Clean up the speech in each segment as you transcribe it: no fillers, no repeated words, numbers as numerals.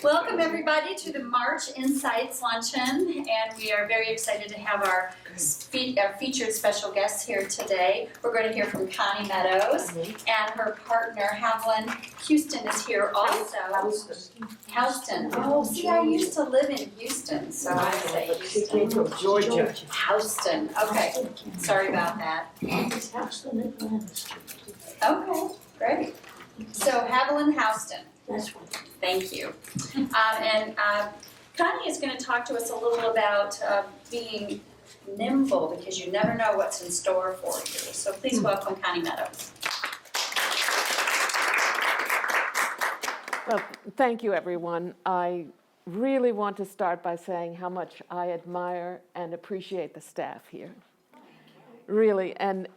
Welcome everybody to the March Insights Luncheon, and we are very excited to have our featured special guests here today. We're going to hear from Connie Meadows, and her partner Haviland Houston is here also. Houston. Oh, see, I used to live in Houston, so I say Houston. She came from Georgia. Houston. Okay. Sorry about that. Okay, great. So Haviland Houston. That's right. Thank you. Connie is going to talk to us a little about being nimble, because you never know what's in store for you. So please welcome Connie Meadows. Well, thank you, everyone. I really want to start by saying how much I admire and appreciate the staff here. Really, and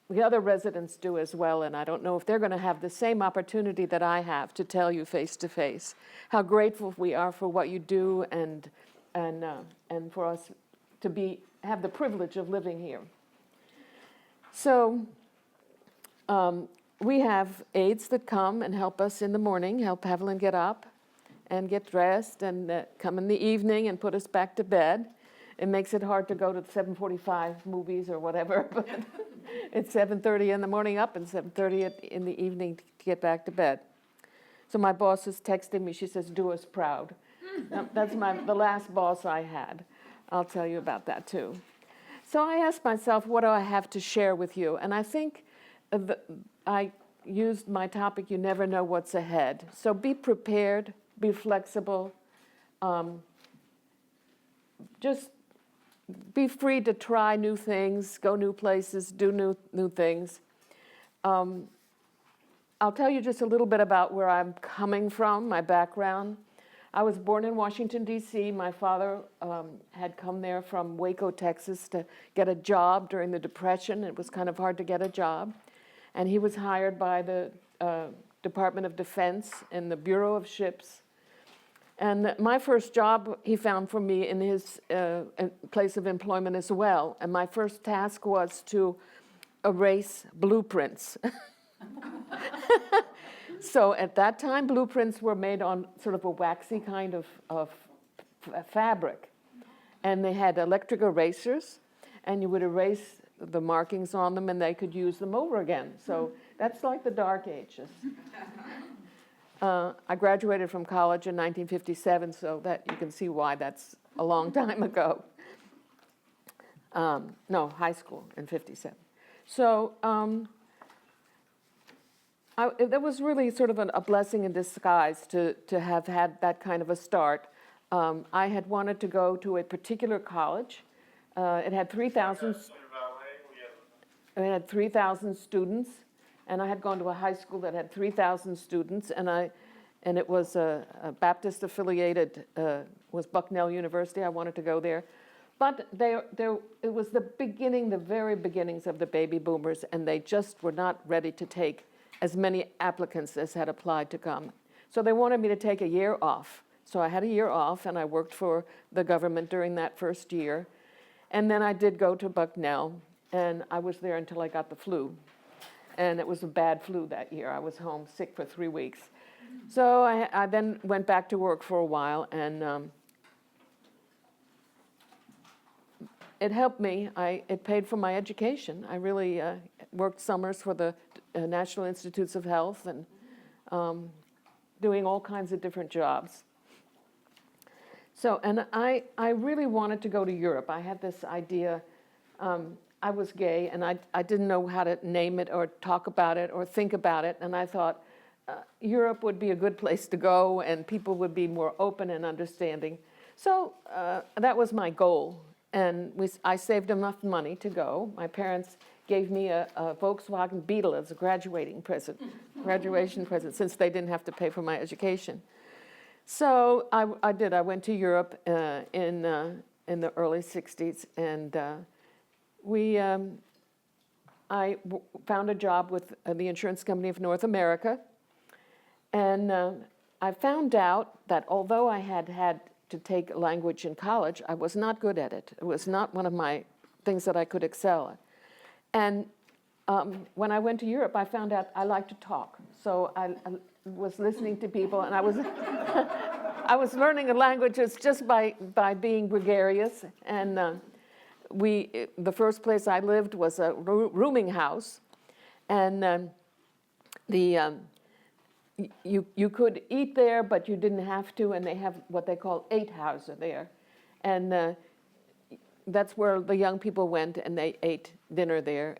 the other residents do as well, and I don't know if they're going to have the same opportunity that I have to tell you face to face how grateful we are for what you do and for us to have the privilege of living here. So we have aides that come and help us in the morning, help Haviland get up and get dressed, and come in the evening and put us back to bed. It makes it hard to go to the 7:45 movies or whatever, but it's 7:30 in the morning up and 7:30 in the evening to get back to bed. So my boss is texting me. She says, "Do us proud." That's the last boss I had. I'll tell you about that too. So I asked myself, what do I have to share with you? And I think I used my topic, you never know what's ahead. So be prepared, be flexible, just be free to try new things, go new places, do new things. I'll tell you just a little bit about where I'm coming from, my background. I was born in Washington, D.C. My father had come there from Waco, Texas to get a job during the Depression. It was kind of hard to get a job. And he was hired by the Department of Defense in the Bureau of Ships. And my first job he found for me in his place of employment as well. And my first task was to erase blueprints. So at that time, blueprints were made on sort of a waxy kind of fabric. And they had electric erasers, and you would erase the markings on them, and they could use them over again. So that's like the Dark Ages. I graduated from college in 1957, so that you can see why that's a long time ago. No, high school in 57. So that was really sort of a blessing in disguise to have had that kind of a start. I had wanted to go to a particular college. It had 3,000 students. And I had gone to a high school that had 3,000 students, and it was a Baptist affiliated, was Bucknell University. I wanted to go there. But it was the very beginnings of the baby boomers, and they just were not ready to take as many applicants as had applied to come. So they wanted me to take a year off. So I had a year off, and I worked for the government during that first year. And then I did go to Bucknell, and I was there until I got the flu. And it was a bad flu that year. I was home sick for 3 weeks. So I then went back to work for a while, and it helped me. It paid for my education. I really worked summers for the National Institutes of Health and doing all kinds of different jobs. So, and I really wanted to go to Europe. I had this idea. I was gay, and I didn't know how to name it or talk about it or think about it, and I thought Europe would be a good place to go, and people would be more open and understanding. So that was my goal, and I saved enough money to go. My parents gave me a Volkswagen Beetle as a graduation present, since they didn't have to pay for my education. So I did. I went to Europe in the early 60s, and I found a job with the Insurance Company of North America, and I found out that although I had to take language in college, I was not good at it. It was not one of my things that I could excel at. And when I went to Europe, I found out I like to talk. So was listening to people, and I was I was learning a language just by being gregarious. And the first place I lived was a rooming house, and you could eat there, but you didn't have to, and they have what they call Eethouser there. And that's where the young people went, and they ate dinner there.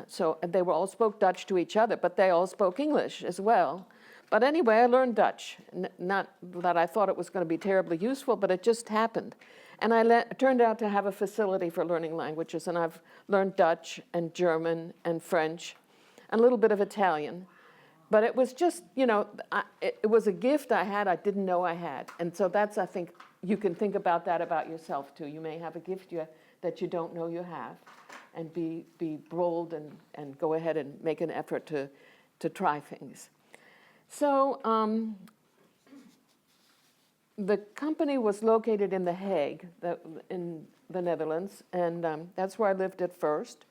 So they all spoke Dutch to each other, but they all spoke English as well. But anyway, I learned Dutch. Not that I thought it was going to be terribly useful, but it just happened. And I turned out to have a facility for learning languages, and I've learned Dutch and German and French and a little bit of Italian. But it was just, it was a gift I had I didn't know I had. And so that's, I think, you can think about that about yourself too. You may have a gift that you don't know you have, and be bold and go ahead and make an effort to try things. So the company was located in The Hague, in the Netherlands, and that's where I lived at first.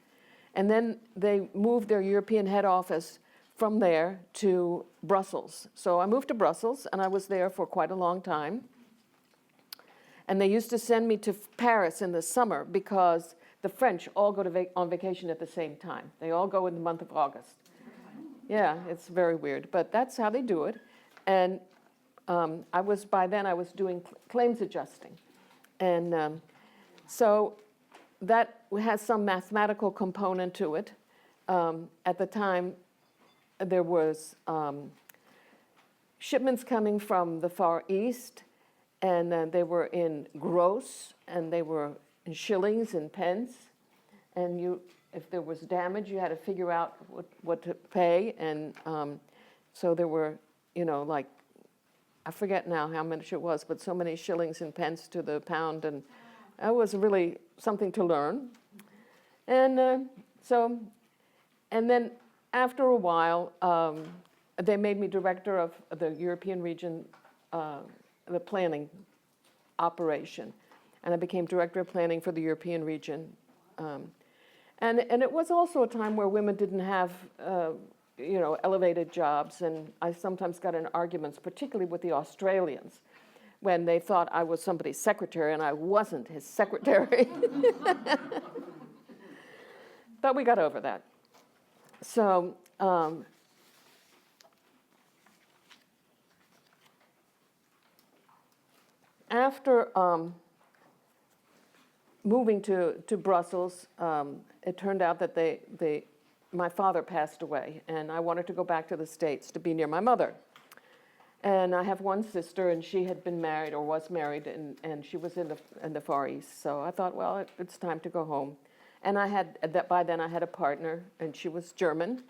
And then they moved their European head office from there to Brussels. So I moved to Brussels, and I was there for quite a long time. And they used to send me to Paris in the summer because the French all go on vacation at the same time. They all go in the month of August. Yeah, it's very weird, but that's how they do it. And by then I was doing claims adjusting. And so that has some mathematical component to it. At the time, there was shipments coming from the Far East, and they were in gross, and they were in shillings and pence. And if there was damage, you had to figure out what to pay. And so there were, like, I forget now how much it was, but so many shillings and pence to the pound, and that was really something to learn. And and then after a while, they made me director of the European region, the planning operation. And I became director of planning for the European region. And it was also a time where women didn't have, elevated jobs. And I sometimes got in arguments, particularly with the Australians, when they thought I was somebody's secretary, and I wasn't his secretary. But we got over that. So after moving to Brussels, it turned out that my father passed away, and I wanted to go back to the States to be near my mother. And I have one sister, and she had been married or was married, and she was in the Far East. So I thought, well, it's time to go home. And by then I had a partner, and she was German.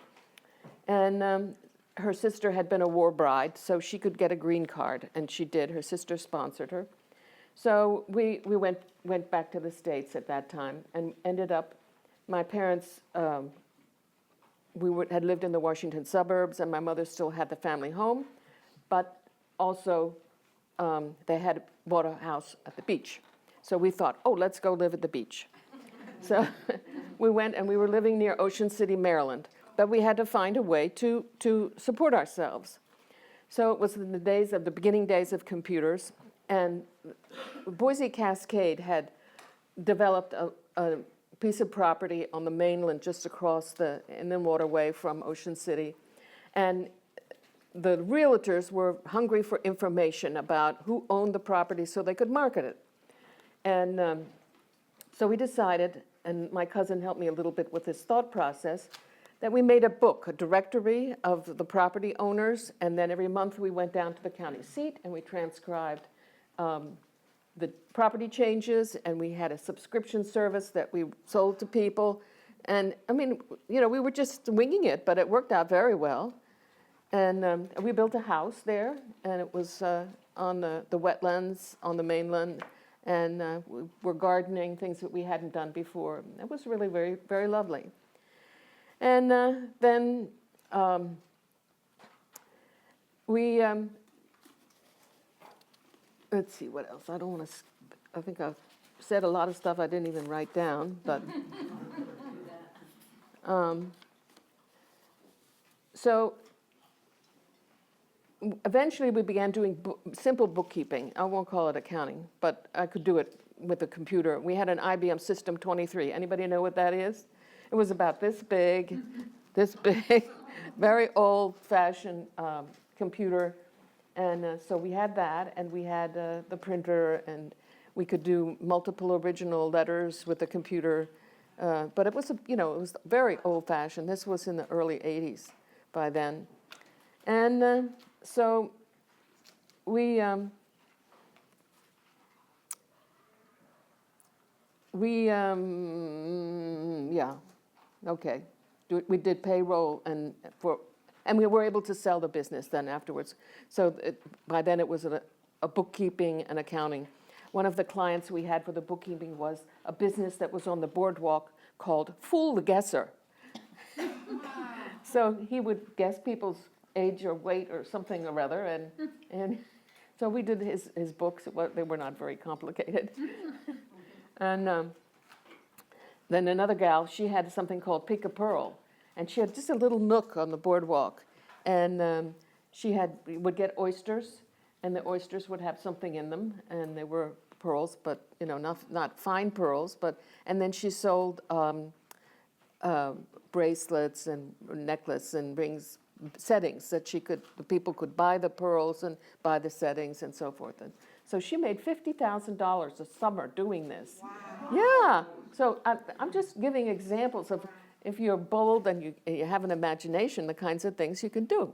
And her sister had been a war bride, so she could get a green card, and she did. Her sister sponsored her. So we went back to the States at that time, and ended up, my parents, had lived in the Washington suburbs, and my mother still had the family home, but also they had bought a house at the beach. So we thought, oh, let's go live at the beach. So we went, and we were living near Ocean City, Maryland, but we had to find a way to support ourselves. So it was in the beginning days of computers, and Boise Cascade had developed a piece of property on the mainland just across the inland waterway from Ocean City. And the realtors were hungry for information about who owned the property so they could market it. And so we decided, and my cousin helped me a little bit with this thought process, that we made a book, a directory of the property owners, and then every month we went down to the county seat and we transcribed the property changes, and we had a subscription service that we sold to people. And I mean, we were just winging it, but it worked out very well. And we built a house there, and it was on the wetlands on the mainland, and we were gardening, things that we hadn't done before. It was really very, very lovely. And then we, let's see, what else? I think I've said a lot of stuff I didn't even write down, but so eventually we began doing simple bookkeeping. I won't call it accounting, but I could do it with a computer. We had an IBM System 23. Anybody know what that is? It was about this big, very old-fashioned computer. And so we had that, and we had the printer, and we could do multiple original letters with the computer. But it was, it was very old-fashioned. This was in the early 80s by then. And so we yeah, okay. We did payroll and we were able to sell the business then afterwards. So by then it was a bookkeeping and accounting. One of the clients we had for the bookkeeping was a business that was on the boardwalk called Fool the Guesser. So he would guess people's age or weight or something or other, and so we did his books. They were not very complicated. And then another gal, she had something called Pick a Pearl, and she had just a little nook on the boardwalk, and we would get oysters, and the oysters would have something in them, and they were pearls, but not fine pearls, and then she sold bracelets and necklace and rings, settings that the people could buy the pearls and buy the settings and so forth. And so she made $50,000 a summer doing this. Wow. Yeah. So I'm just giving examples of, if you're bold and you have an imagination, the kinds of things you can do.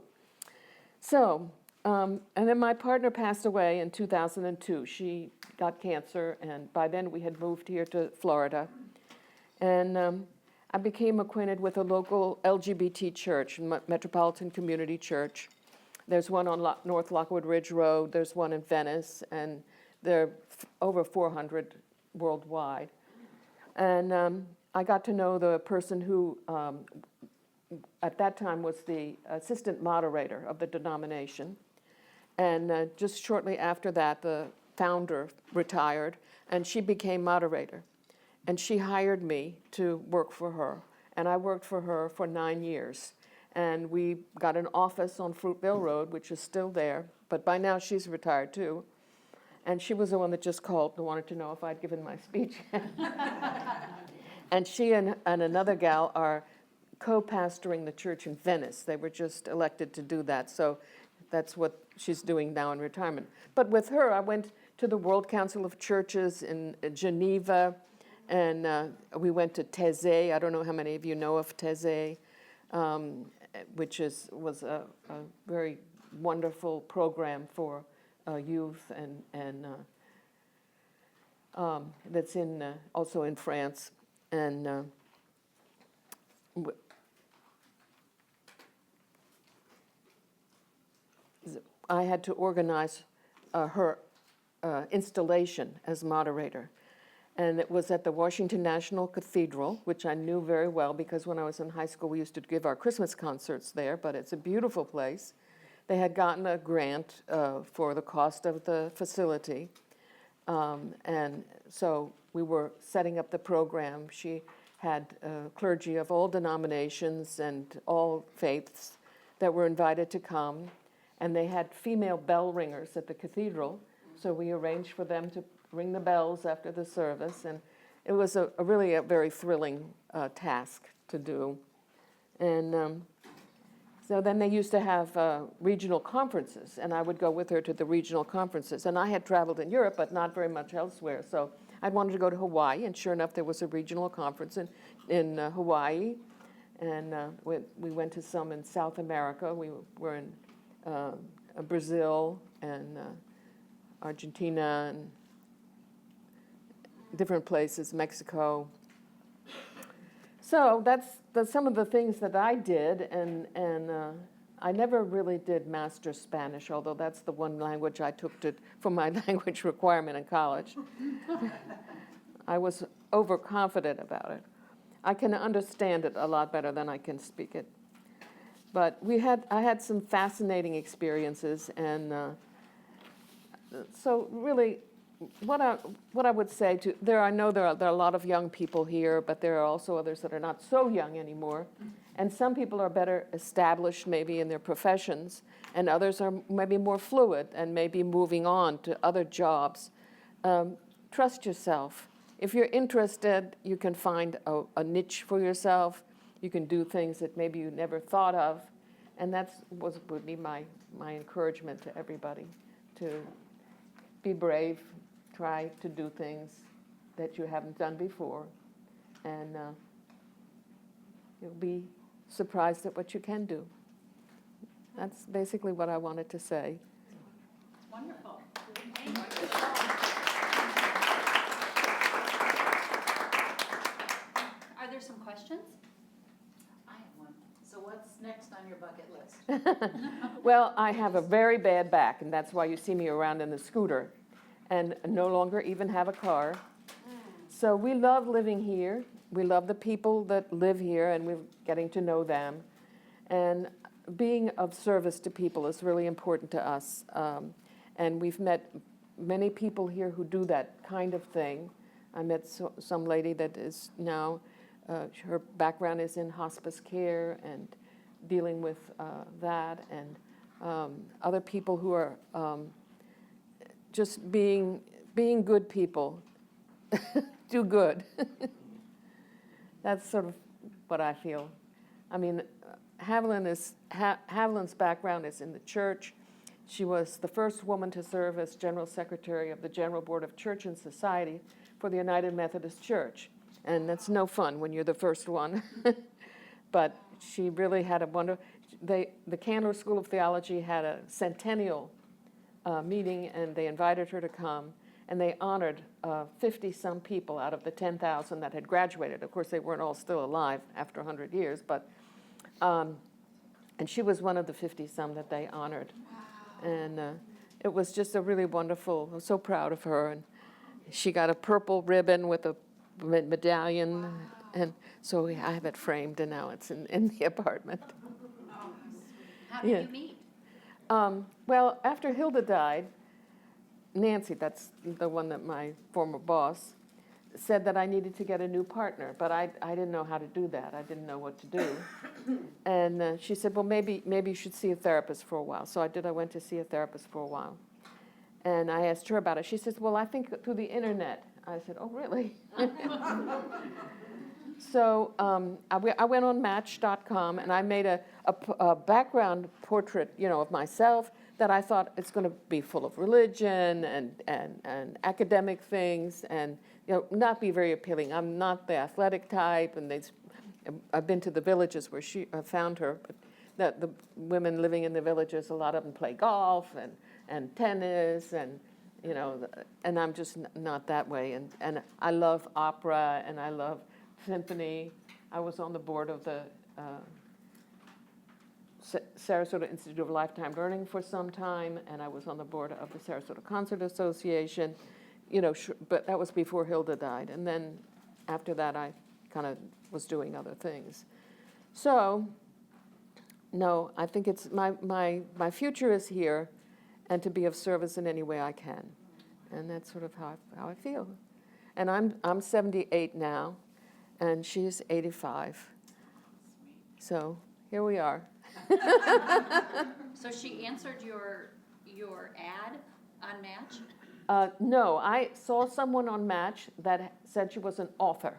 So, and then my partner passed away in 2002. She got cancer, and by then we had moved here to Florida. And I became acquainted with a local LGBT church, Metropolitan Community Church. There's one on North Lockwood Ridge Road, there's one in Venice, and there are over 400 worldwide. And I got to know the person who, at that time, was the assistant moderator of the denomination. And just shortly after that, the founder retired, and she became moderator. And she hired me to work for her. And I worked for her for 9 years. And we got an office on Fruitvale Road, which is still there. But by now, she's retired, too. And she was the one that just called and wanted to know if I'd given my speech. And she and another gal are co-pastoring the church in Venice. They were just elected to do that. So that's what she's doing now in retirement. But with her, I went to the World Council of Churches in Geneva. And we went to Thésée. I don't know how many of you know of Thésée, which was a very wonderful program for youth, and that's also in France. And I had to organize her installation as moderator. And it was at the Washington National Cathedral, which I knew very well because when I was in high school, we used to give our Christmas concerts there, but it's a beautiful place. They had gotten a grant for the cost of the facility. And so we were setting up the program. She had clergy of all denominations and all faiths that were invited to come. And they had female bell ringers at the cathedral. So we arranged for them to ring the bells after the service, and it was really a very thrilling task to do. And so then they used to have regional conferences, and I would go with her to the regional conferences. And I had traveled in Europe, but not very much elsewhere. So I wanted to go to Hawaii, and sure enough, there was a regional conference in Hawaii. And we went to some in South America. We were in Brazil and Argentina and different places, Mexico. So that's some of the things that I did, and I never really did master Spanish, although that's the one language I took for my language requirement in college. I was overconfident about it. I can understand it a lot better than I can speak it. But I had some fascinating experiences, and so really what I would say to there, I know there are a lot of young people here, but there are also others that are not so young anymore, and some people are better established maybe in their professions, and others are maybe more fluid and maybe moving on to other jobs. Trust yourself. If you're interested, you can find a niche for yourself. You can do things that maybe you never thought of, and would be my encouragement to everybody, to be brave, try to do things that you haven't done before, and you'll be surprised at what you can do. That's basically what I wanted to say. Wonderful. Thank you. Are there some questions? I have one. So what's next on your bucket list? Well, I have a very bad back, and that's why you see me around in the scooter, and no longer even have a car. So we love living here. We love the people that live here, and we're getting to know them. And being of service to people is really important to us. And we've met many people here who do that kind of thing. I met some lady that is now, her background is in hospice care and dealing with that, and other people who are just being good people. Do good. That's sort of what I feel. I mean, Haviland's background is in the church. She was the first woman to serve as General Secretary of the General Board of Church and Society for the United Methodist Church. And that's no fun when you're the first one. But she really had a wonderful, the Candler School of Theology had a centennial meeting, and they invited her to come, and they honored 50-some people out of the 10,000 that had graduated. Of course, they weren't all still alive after 100 years, but, and she was one of the 50-some that they honored. Wow. And it was just a really wonderful, I was so proud of her. And she got a purple ribbon with a medallion. Wow. And so I have it framed, and now it's in the apartment. Oh, how did you meet? Well, after Hilda died, Nancy, that's the one that my former boss, said that I needed to get a new partner, but I didn't know how to do that. I didn't know what to do. And she said, well, maybe you should see a therapist for a while. So I did. I went to see a therapist for a while. And I asked her about it. She says, well, I think through the internet. I said, oh, really? So I went on Match.com, and I made a background portrait, of myself that I thought it's going to be full of religion and academic things, and not be very appealing. I'm not the athletic type, and I've been to the villages where I found her, but the women living in the villages, a lot of them play golf and tennis, and and I'm just not that way. And I love opera, and I love symphony. I was on the board of the Sarasota Institute of Lifetime Learning for some time, and I was on the board of the Sarasota Concert Association, but that was before Hilda died. And then after that, I kind of was doing other things. So, no, I think it's my future is here, and to be of service in any way I can. And that's sort of how I feel. And I'm 78 now, and she's 85. So here we are. So she answered your ad on Match? No, I saw someone on Match that said she was an author.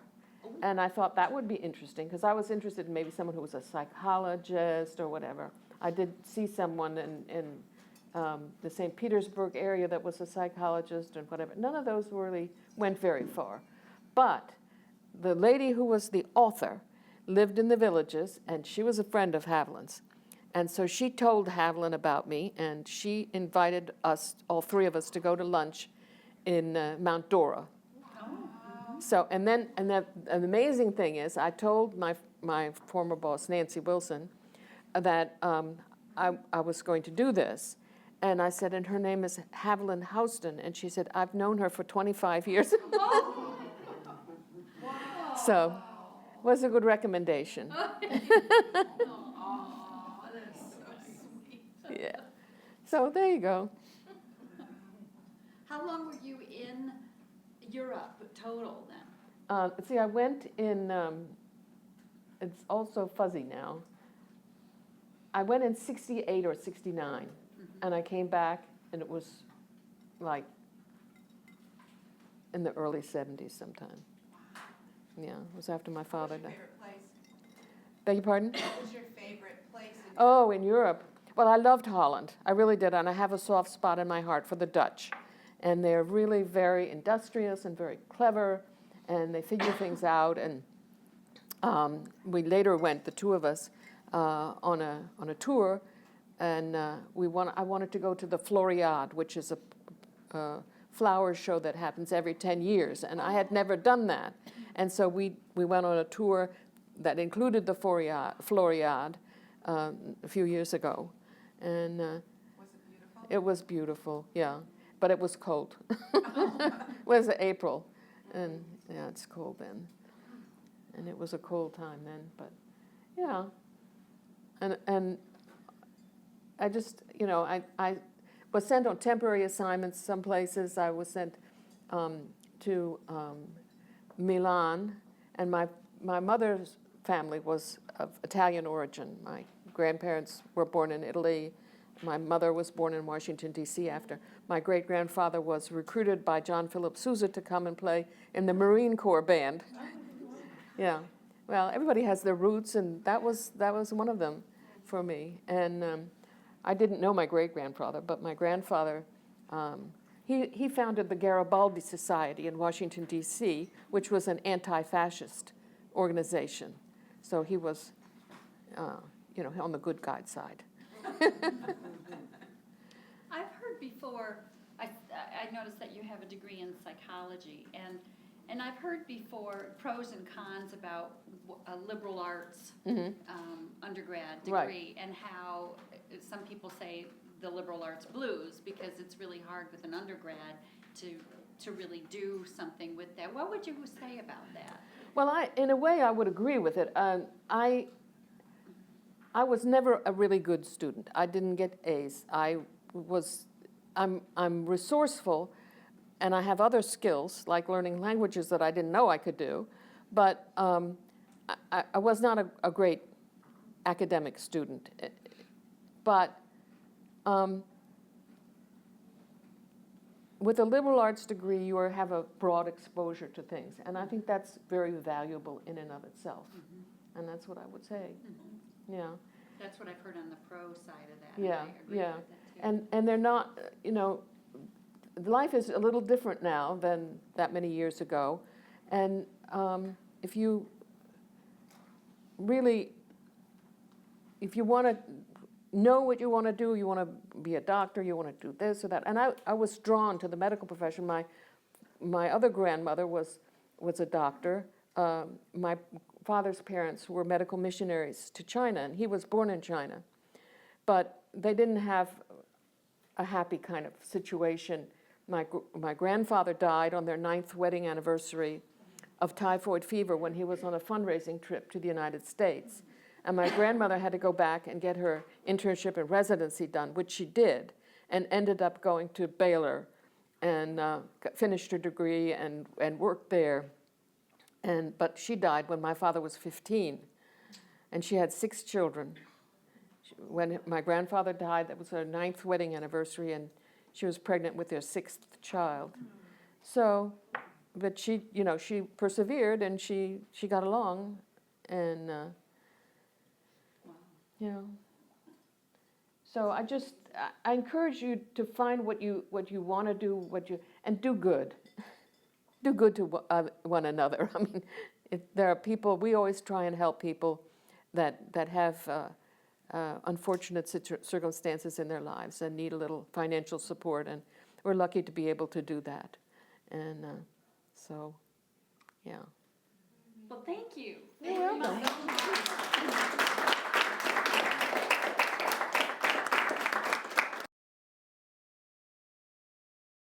And I thought that would be interesting, because I was interested in maybe someone who was a psychologist or whatever. I did see someone in the St. Petersburg area that was a psychologist and whatever. None of those really went very far. But the lady who was the author lived in the villages, and she was a friend of Haviland's. And so she told Haviland about me, and she invited us, all three of us, to go to lunch in Mount Dora. So, and the amazing thing is, I told my former boss, Nancy Wilson, that I was going to do this. And I said, and her name is Haviland Houston. And she said, I've known her for 25 years. So, it was a good recommendation. That's so sweet. Yeah. So there you go. How long were you in Europe total then? See, I went in, it's also fuzzy now. I went in 68 or 69, and I came back, and it was like in the early 70s sometime. Yeah, it was after my father died. Favorite place? Beg your pardon? What was your favorite place? Oh, in Europe. Well, I loved Holland. I really did, and I have a soft spot in my heart for the Dutch. And they're really very industrious and very clever, and they figure things out. And we later went, the two of us, on a tour, and I wanted to go to the Floriade, which is a flower show that happens every 10 years, and I had never done that. And so we went on a tour that included the Floriade a few years ago. And Was it beautiful? it was beautiful, yeah, but it was cold. It was April, and yeah, it's cold then. And it was a cold time then, but yeah. And I just, I was sent on temporary assignments some places. I was sent to Milan, and my mother's family was of Italian origin. My grandparents were born in Italy. My mother was born in Washington, D.C. after. My great-grandfather was recruited by John Philip Sousa to come and play in the Marine Corps band. Yeah. Well, everybody has their roots, and that was one of them for me. And I didn't know my great-grandfather, but my grandfather, he founded the Garibaldi Society in Washington, D.C., which was an anti-fascist organization. So he was, on the good guide side. I've heard before, I noticed that you have a degree in psychology, and I've heard before pros and cons about a liberal arts undergrad degree, Right. and how some people say the liberal arts blues because it's really hard with an undergrad to really do something with that. What would you say about that? Well, in a way, I would agree with it. I was never a really good student. I didn't get A's. I'm resourceful, and I have other skills like learning languages that I didn't know I could do, but I was not a great academic student. But with a liberal arts degree, you have a broad exposure to things, and I think that's very valuable in and of itself. And that's what I would say. Yeah. That's what I've heard on the pro side of that. Yeah, and I agree yeah. with that too. And they're not, life is a little different now than that many years ago. And if you want to know what you want to do, you want to be a doctor, you want to do this or that. And I was drawn to the medical profession. My other grandmother was a doctor. My father's parents were medical missionaries to China, and he was born in China. But they didn't have a happy kind of situation. My grandfather died on their 9th wedding anniversary of typhoid fever when he was on a fundraising trip to the United States. And my grandmother had to go back and get her internship and residency done, which she did, and ended up going to Baylor and finished her degree and worked there. But she died when my father was 15, and she had 6 children. When my grandfather died, that was her 9th wedding anniversary, and she was pregnant with their 6th child. So, but she persevered, and she got along, and So I encourage you to find what you want to do, and do good. Do good to one another. I mean, there are people, we always try and help people that have unfortunate circumstances in their lives and need a little financial support, and we're lucky to be able to do that. And so, yeah. Well, thank you. You're very welcome. much.